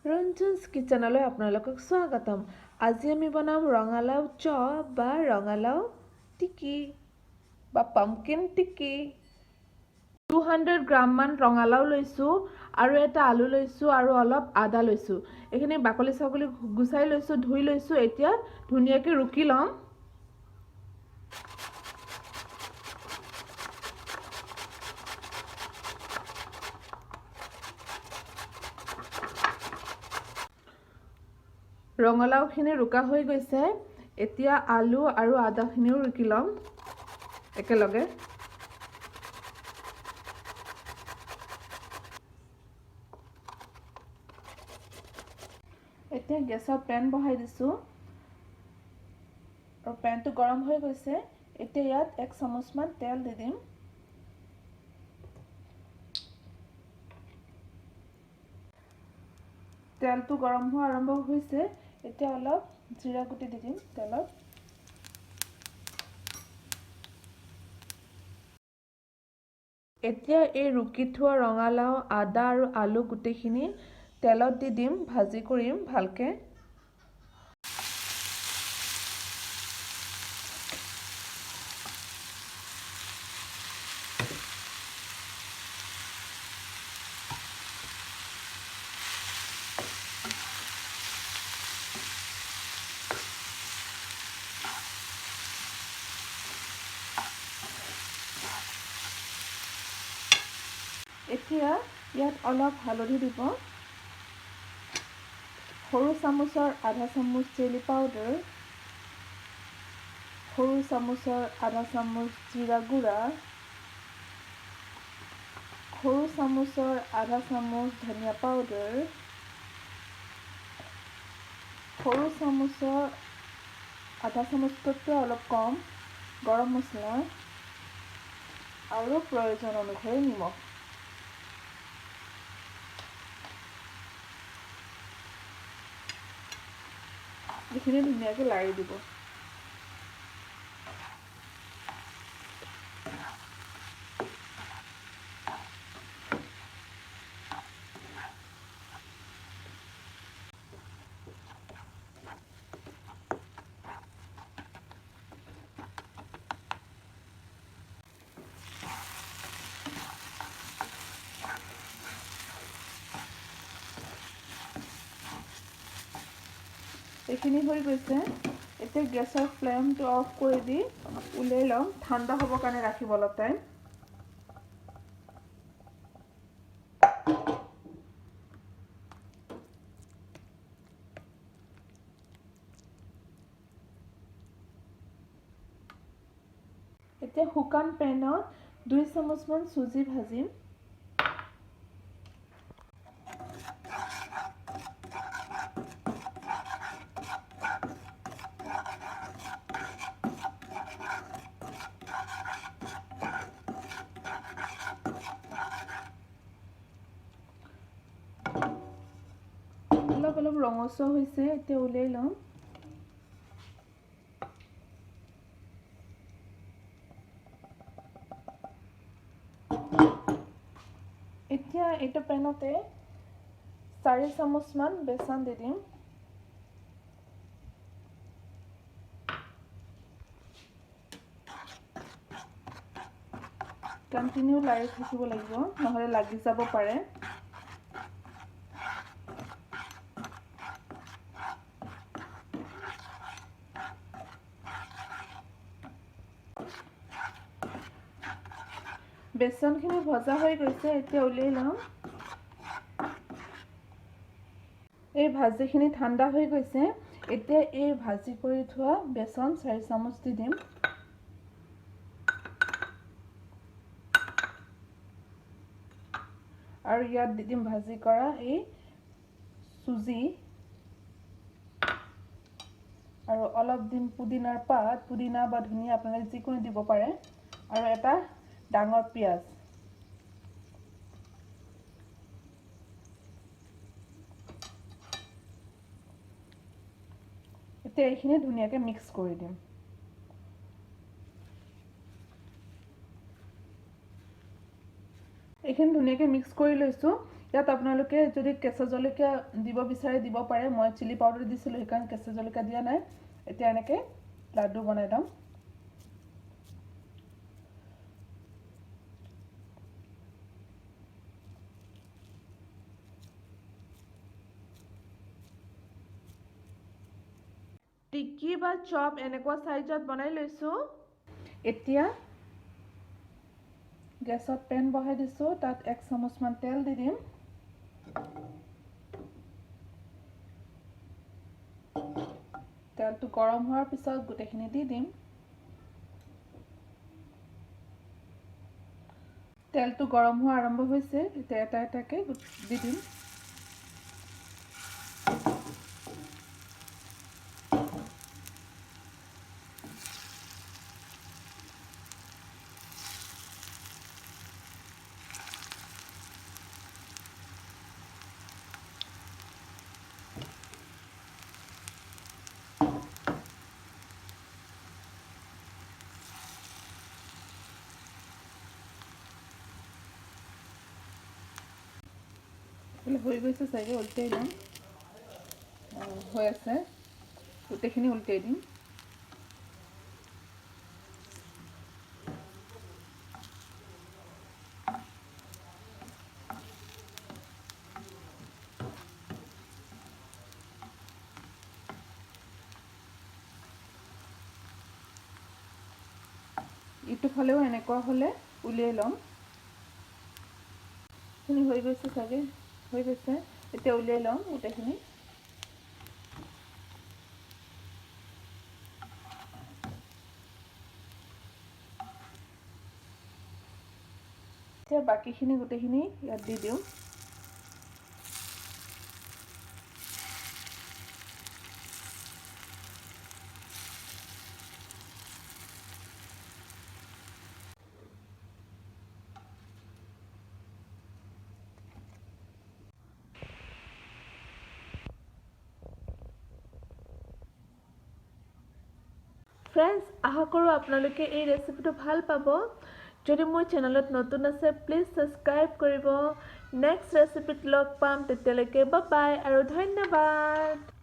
ৰঞ্জনছ কিচেনলৈ আপোনালোকক স্বাগতম। আজি আমি বনাম ৰঙালাও চপ বা ৰঙালাও টিকি বা পাম্পকিন টিকি। 200 গ্ৰাম মান ৰঙালাও লৈছোঁ আৰু এটা আলু লৈছোঁ আৰু অলপ আদা লৈছোঁ। এইখিনি বাকলি ছাকলি গুচাই লৈছোঁ, ধুই লৈছোঁ। এতিয়া ধুনীয়াকৈ ৰুকি ল'ম। ৰঙালাওখিনি ৰুকা হৈ গৈছে। এতিয়া আলু আৰু আদাখিনিও ৰুকি ল'ম একেলগে। এতিয়া গেছত পেন বহাই দিছোঁ আৰু পেনটো গৰম হৈ গৈছে। এতিয়া ইয়াত 1 চামুচমান তেল দি দিম। তেলটো গৰম হোৱা আৰম্ভ হৈছে। এতিয়া অলপ জিৰা গুটি দি দিম তেলত। এতিয়া এই ৰুকি থোৱা ৰঙালাও, আদা আৰু আলু গোটেইখিনি তেলত দি দিম, ভাজি কৰিম ভালকৈ। এতিয়া ইয়াত অলপ হালধি দিব, সৰু চামুচৰ আধা চামুচ চিলি পাউডাৰ, সৰু চামুচৰ আধা চামুচ জিৰা গুড়া, সৰু চামুচৰ আধা চামুচ ধনিয়া পাউডাৰ, সৰু চামুচৰ আধা চামুচতকৈ অলপ কম গৰম মছলা আৰু প্ৰয়োজন অনুসৰি নিমখ। এইখিনি ধুনীয়াকৈ লাৰি দিব। এইখিনি হৈ গৈছে। এতিয়া গেছৰ ফ্লেমটো অফ কৰি দি উলিয়াই ল'ম। ঠাণ্ডা হ'বৰ কাৰণে ৰাখিব অলপ টাইম। এতিয়া শুকান পেনত 2 চামুচমান চুজি ভাজিম। অলপ অলপ ৰঙচুৱা হৈছে। এতিয়া উলিয়াই ল'ম। এতিয়া এইটো পেনতে 4 চামুচমান বেচন দি দিম। কণ্টিনিউ লাৰি থাকিব লাগিব, নহ'লে লাগি যাব পাৰে। বেচনখিনি ভজা হৈ গৈছে। এতিয়া উলিয়াই ল'ম। এই ভাজিখিনি ঠাণ্ডা হৈ গৈছে। এতিয়া এই ভাজি কৰি থোৱা বেচন 4 চামুচ দি দিম। আৰু ইয়াত দি দিম ভাজি কৰা এই চুজি আৰু অলপ দিম পুদিনাৰ পাত, পুদিনা বা ধনিয়া আপোনালোকে যিকোনো দিব পাৰে, আৰু এটা ডাঙৰ পিঁয়াজ। এতিয়া এইখিনি ধুনীয়াকৈ মিক্স কৰি দিম। এইখিনি ধুনীয়াকৈ মিক্স কৰি লৈছোঁ। ইয়াত আপোনালোকে যদি কেঁচা জলকীয়া দিব বিচাৰে দিব পাৰে মই চিলি পাউডাৰ দিছিলোঁ সেইকাৰণে কেঁচা জলকীয়া দিয়া নাই এতিয়া এনেকৈ লাড্ডু বনাই ল'ম টিকি বা চপ এনেকুৱা সাইজত বনাই লৈছো এতিয়া গেছত পেন বহাই দিছো তাত 1 চামুচ মান তেল দি দিম তেলটো গৰম হোৱাৰ পিছত গুটেখিনি দি দিম তেলটো গৰম হোৱা আৰম্ভ হৈছে এতিয়া এটা এটাকে দি দিম হৈ গৈছে চাগে উল্টাই লম হৈ আছে গুটেখিনি উল্টাই দিম ইটো ফালেও এনেকুৱা হলে উলিয়াই লম খিনি হৈ গৈছে চাগে হৈ গৈছে এতিয়া উলিয়াই লম গুটেখিনি এতিয়া বাকিখিনি গুটেখিনি ইয়াত দি দিওঁ ফ্ৰেন্ডছ আশা কৰোঁ আপোনালোকে এই ৰেচিপিটো ভাল পাব যদি মোৰ চেনেলত নতুন আছে প্লিজ সাবস্ক্ৰাইব কৰিব নেক্সট ৰেচিপিত লগ পাম তেতিয়ালৈকে বাই বাই আৰু ধন্যবাদ